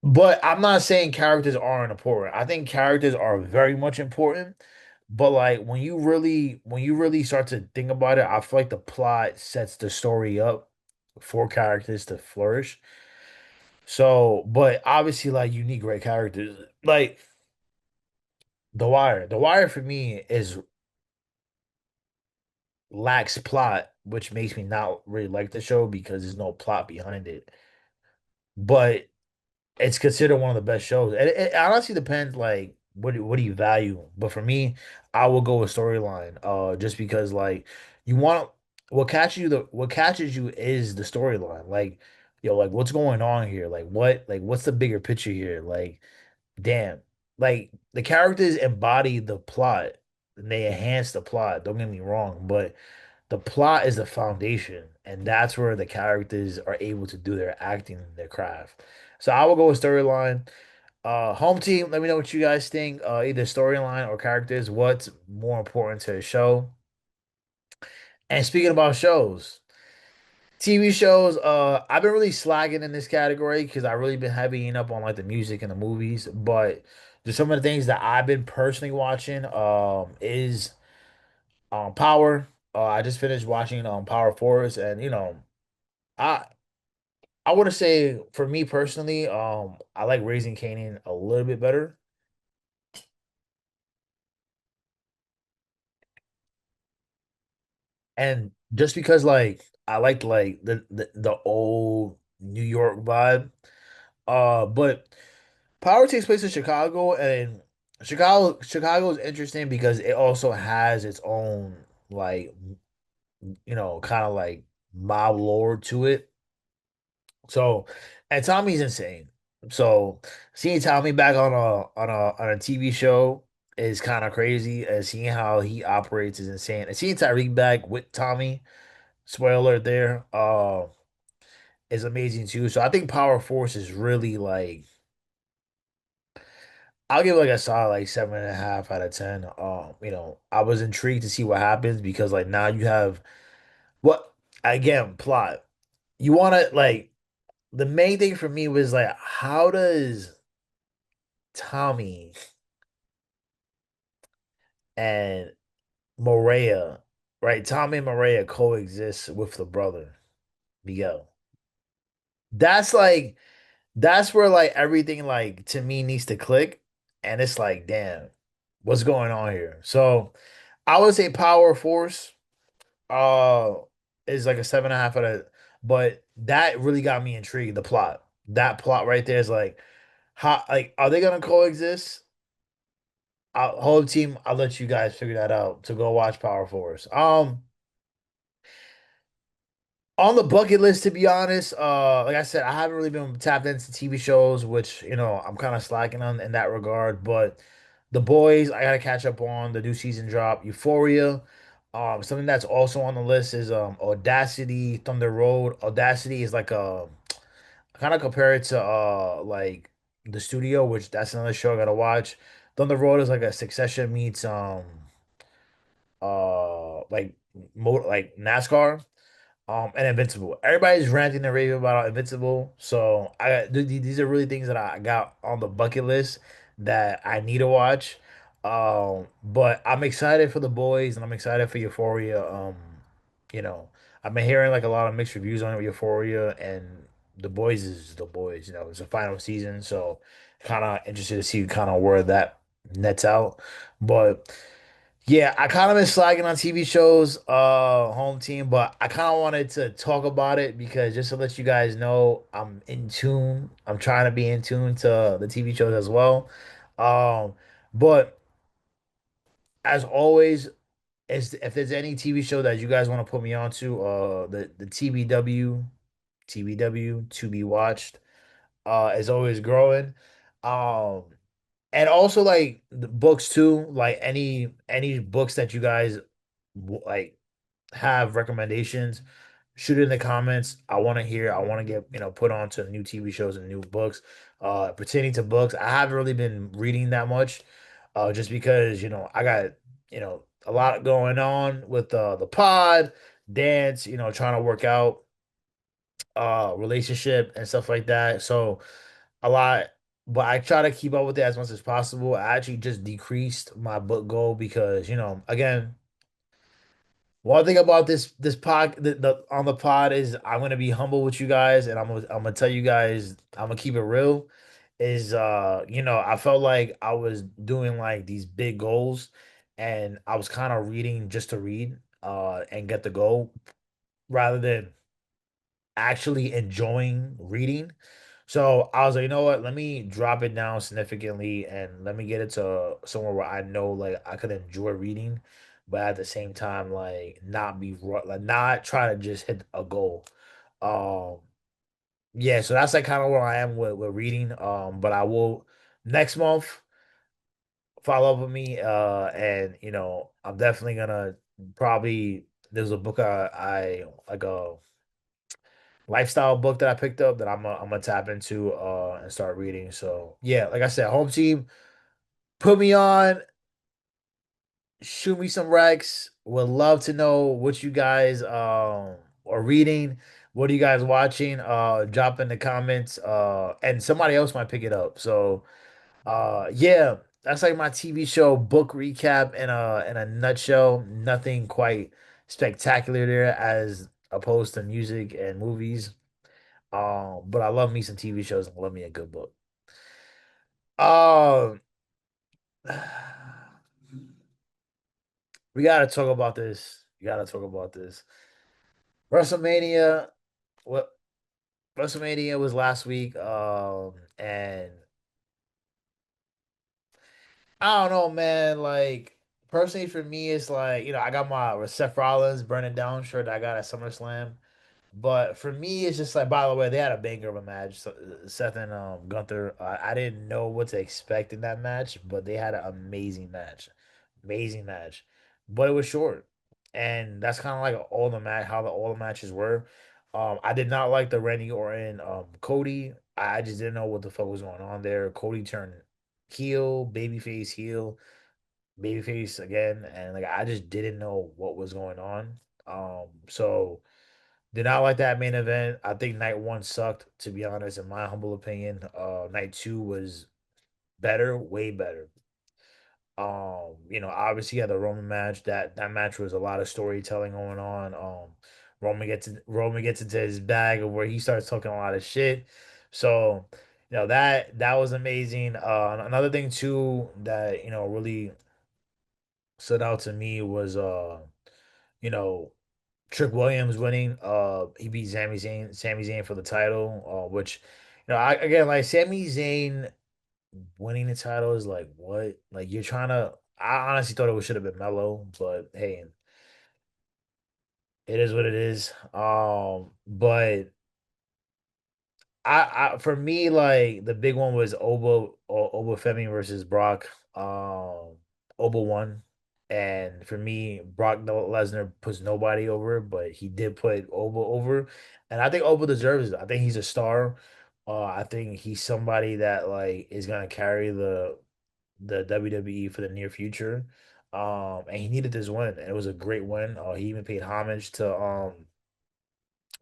but I'm not saying characters aren't important. I think characters are very much important. But like when you really start to think about it, I feel like the plot sets the story up for characters to flourish. So, but obviously, like you need great characters. Like The Wire. The Wire for me is lacks plot, which makes me not really like the show because there's no plot behind it. But it's considered one of the best shows. And it honestly depends, like, what do you value? But for me, I will go with storyline. Just because like you want what catches you is the storyline. Like, yo, like what's going on here? What's the bigger picture here? Like, damn. Like the characters embody the plot and they enhance the plot. Don't get me wrong, but the plot is the foundation, and that's where the characters are able to do their acting and their craft. So I will go with storyline. Home team, let me know what you guys think. Either storyline or characters. What's more important to the show? And speaking about shows, TV shows, I've been really slacking in this category because I've really been heavying up on like the music and the movies. But just some of the things that I've been personally watching, is Power. I just finished watching Power Force, and I I want to say for me personally, I like Raising Kanan a little bit better. And just because like I liked like the old New York vibe. But Power takes place in Chicago, and Chicago is interesting because it also has its own like kind of like mob lore to it. So, and Tommy's insane. So, seeing Tommy back on a TV show is kind of crazy, and seeing how he operates is insane. And seeing Tyreek back with Tommy, spoiler alert there, is amazing too. So I think Power Force is really like I'll give it like a solid like 7.5 out of 10. I was intrigued to see what happens because like now you have what again plot. You want to like the main thing for me was like how does Tommy and Maria, right? Tommy and Maria coexist with the brother, Miguel. That's like that's where like everything like to me needs to click. And it's like, damn, what's going on here? So I would say Power Force uh is like a 7.5 out of, but that really got me intrigued. The plot. That plot right there is like how like are they gonna coexist? Whole team, I'll let you guys figure that out to go watch Power Force. On the bucket list, to be honest, like I said, I haven't really been tapped into TV shows, which I'm kind of slacking on in that regard. But The Boys, I gotta catch up on the new season drop. Euphoria, something that's also on the list is Audacity, Thunder Road. Audacity is like a I kind of compare it to like The Studio, which that's another show I gotta watch. Thunder Road is like a Succession meets like like NASCAR. And Invincible. Everybody's ranting and raving about Invincible. So these are really things that I got on the bucket list that I need to watch. But I'm excited for The Boys and I'm excited for Euphoria. You know, I've been hearing like a lot of mixed reviews on Euphoria and The Boys is The Boys. It's a final season, so kind of interested to see kind of where that nets out. But yeah, I kind of been slacking on TV shows, home team, but I kind of wanted to talk about it because just to let you guys know, I'm in tune. I'm trying to be in tune to the TV shows as well. Um, but as always, if there's any TV show that you guys want to put me on to, the TBW. TBW to be watched. Is always growing. Um, and also like the books too. Like any books that you guys like have recommendations, shoot it in the comments. I want to hear. I want to get put on to new TV shows and new books. Pertaining to books, I haven't really been reading that much, just because I got a lot going on with the pod, dance, trying to work out, relationship and stuff like that. So a lot, but I try to keep up with it as much as possible. I actually just decreased my book goal because again, one thing about this pod the on the pod is I'm gonna be humble with you guys, and I'm gonna tell you guys, I'm gonna keep it real. Is I felt like I was doing like these big goals, and I was kind of reading just to read and get the goal rather than actually enjoying reading. So I was like, you know what? Let me drop it down significantly and let me get it to somewhere where I know like I could enjoy reading, but at the same time, like not be like not try to just hit a goal. Um, yeah, so that's like kind of where I am with reading. But I will next month follow up with me. And I'm definitely gonna probably there's a book I like a lifestyle book that I picked up that I'm gonna tap into and start reading. So yeah, like I said, home team, put me on, shoot me some recs. Would love to know what you guys are reading. What are you guys watching? Drop in the comments. And somebody else might pick it up. So yeah, that's like my TV show book recap in a nutshell. Nothing quite spectacular there as opposed to music and movies. But I love me some TV shows and love me a good book. Um, we gotta talk about this. We gotta talk about this. WrestleMania. What WrestleMania was last week. And I don't know, man. Like personally, for me, it's like I got my Seth Rollins burning down shirt that I got at SummerSlam. But for me, it's just like, by the way, they had a banger of a match. So, Seth and Gunther. I didn't know what to expect in that match, but they had an amazing match. But it was short, and that's kind of like all the match how all the matches were. I did not like the Randy Orton Cody. I just didn't know what the fuck was going on there. Cody turned heel, babyface again, and like I just didn't know what was going on. So. Did not like that main event. I think night one sucked, to be honest, in my humble opinion. Night two was better, way better. Obviously you had the Roman match. That match was a lot of storytelling going on. Roman gets into his bag of where he starts talking a lot of shit. So, that was amazing. Another thing too that really stood out to me was you know Trick Williams winning. He beat Sami Zayn for the title. Which, again, like Sami Zayn winning the title is like what? Like you're trying to. I honestly thought it should have been Mello, but hey, it is what it is. But for me, like the big one was Oba Femi versus Brock. Oba won, and for me, Brock Lesnar puts nobody over, but he did put Oba over, and I think Oba deserves it. I think he's a star. I think he's somebody that like is gonna carry the WWE for the near future. And he needed this win, and it was a great win. He even paid homage to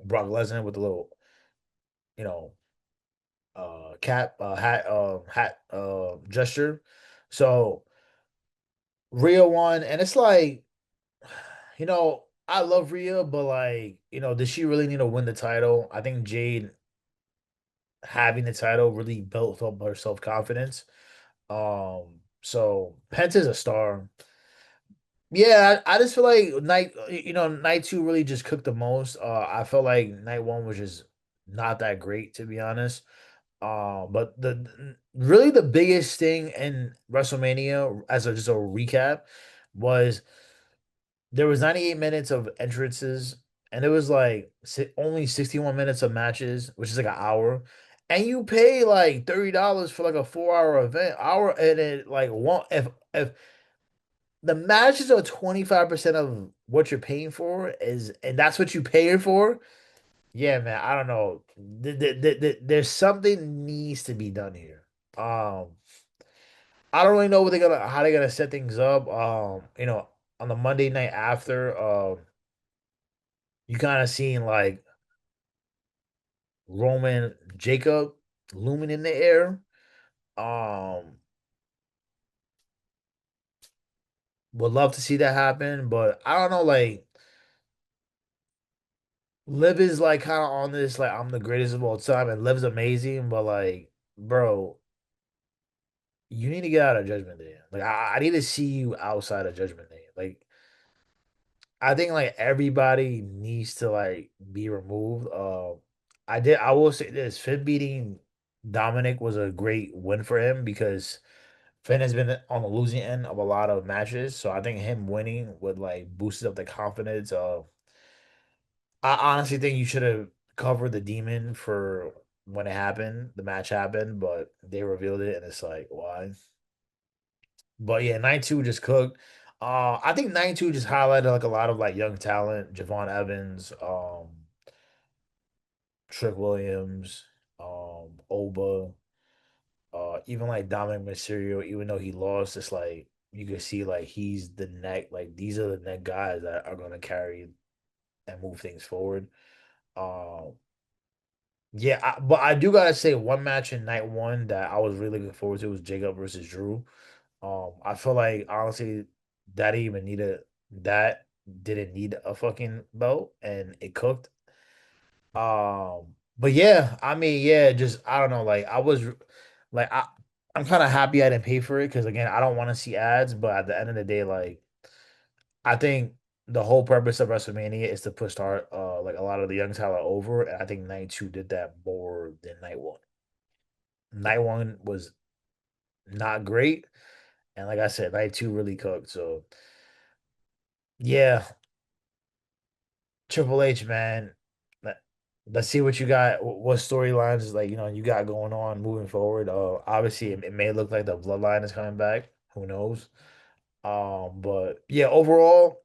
Brock Lesnar with a little, you know, cap hat gesture. So Rhea won, and it's like I love Rhea, but like does she really need to win the title? I think Jade having the title really built up her self confidence. So Penta's a star. Yeah, I just feel like night two really just cooked the most. I felt like night one was just not that great, to be honest. But the really the biggest thing in WrestleMania, as just a recap, was there was 98 minutes of entrances, and it was like only 61 minutes of matches, which is like an hour. And you pay like $30 for like a 4 hour event. Hour and it like one if the matches are 25% of what you're paying for is and that's what you pay it for. Yeah, man, I don't know. There's something needs to be done here. Um, I don't really know what they're gonna how they're gonna set things up. On the Monday night after, you kind of seen like Roman Jacob looming in the air. Um, would love to see that happen, but I don't know. Like Liv is like kind of on this like I'm the greatest of all time, and Liv's amazing, but like, bro, you need to get out of Judgment Day. Like I need to see you outside of Judgment Day. Like I think like everybody needs to like be removed. I will say this, Finn beating Dominic was a great win for him because Finn has been on the losing end of a lot of matches. So I think him winning would like boost up the confidence of I honestly think you should have covered the demon for when it happened, the match happened, but they revealed it and it's like, why? But yeah, 92 just cooked. I think 92 just highlighted like a lot of like young talent, Javon Evans, Trick Williams, Oba, even like Dominic Mysterio, even though he lost, it's like you can see like he's the neck, like these are the neck guys that are gonna carry and move things forward. Um, yeah, but I do gotta say one match in night one that I was really looking forward to was Jacob versus Drew. I feel like honestly that even needed that didn't need a fucking belt and it cooked. But yeah, I mean, yeah, just I don't know, like I was like I'm kind of happy I didn't pay for it because again, I don't want to see ads, but at the end of the day, like I think the whole purpose of WrestleMania is to push start like a lot of the young talent over, and I think night two did that more than night one. Night one was not great, and like I said, night two really cooked. So yeah, Triple H, man. let- Let's see what you got. What storylines like you got going on moving forward. Obviously, it may look like the Bloodline is coming back. Who knows? But yeah, overall,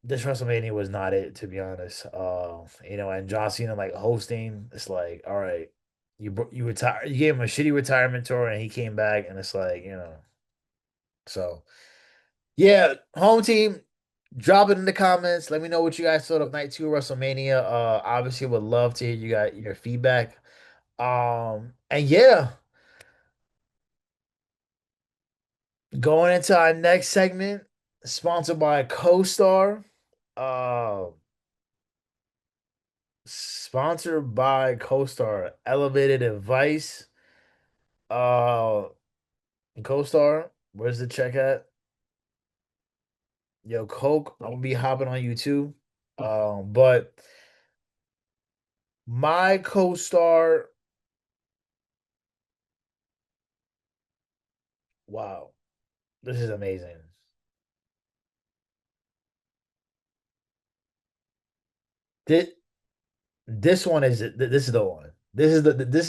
this WrestleMania was not it to be honest. And John Cena like hosting. It's like, all right, you retire. You gave him a shitty retirement tour, and he came back, and it's like So yeah, home team. Drop it in the comments. Let me know what you guys thought of night two of WrestleMania. Obviously would love to hear you guys your feedback. And yeah, going into our next segment, sponsored by CoStar. Uh, Sponsored by CoStar. Elevated advice. Uh, CoStar. Where's the check at? Yo, Coke. I'm gonna be hopping on you too. But my CoStar. Wow, this is amazing. This this one is this is the one. This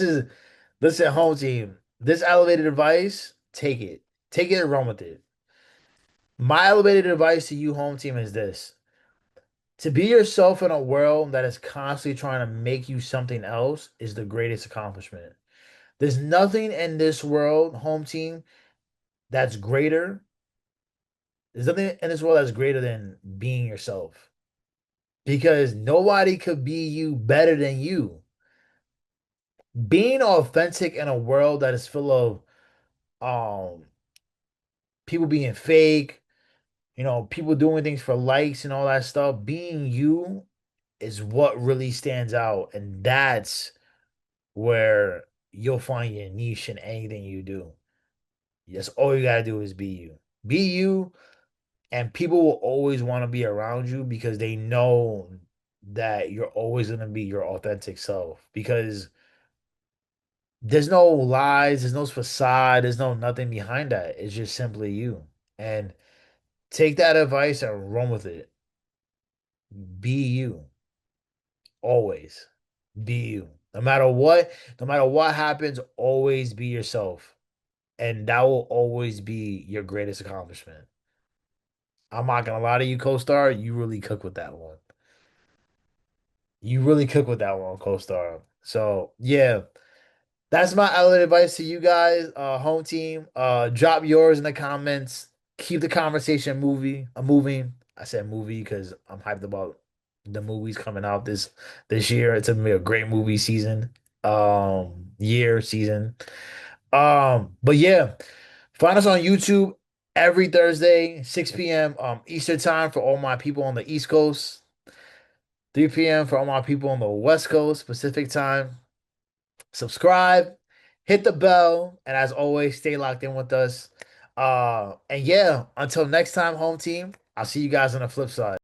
is home team. This elevated advice, take it and run with it. My elevated advice to you, home team, is this: to be yourself in a world that is constantly trying to make you something else is the greatest accomplishment. There's nothing in this world, home team, that's greater. There's nothing in this world that's greater than being yourself because nobody could be you better than you. Being authentic in a world that is full of um people being fake, people doing things for likes and all that stuff, being you is what really stands out, and that's where you'll find your niche in anything you do. That's all you gotta do is be you. Be you, and people will always want to be around you because they know that you're always gonna be your authentic self. Because there's no lies, there's no facade, there's no nothing behind that. It's just simply you. And take that advice and run with it. Be you. Always. Be you. No matter what happens, always be yourself. And that will always be your greatest accomplishment. I'm not gonna lie to you, co-star. You really cook with that one. You really cook with that one, co-star. So yeah, that's my outlet advice to you guys, home team. Drop yours in the comments. Keep the conversation moving. I said movie because I'm hyped about the movies coming out this year. It's gonna be a great movie season, year season. But yeah, find us on YouTube every Thursday, 6 p.m. Eastern time for all my people on the East Coast, 3 p.m. for all my people on the West Coast, Pacific time. Subscribe, hit the bell, and as always, stay locked in with us. And yeah, until next time, home team, I'll see you guys on the flip side.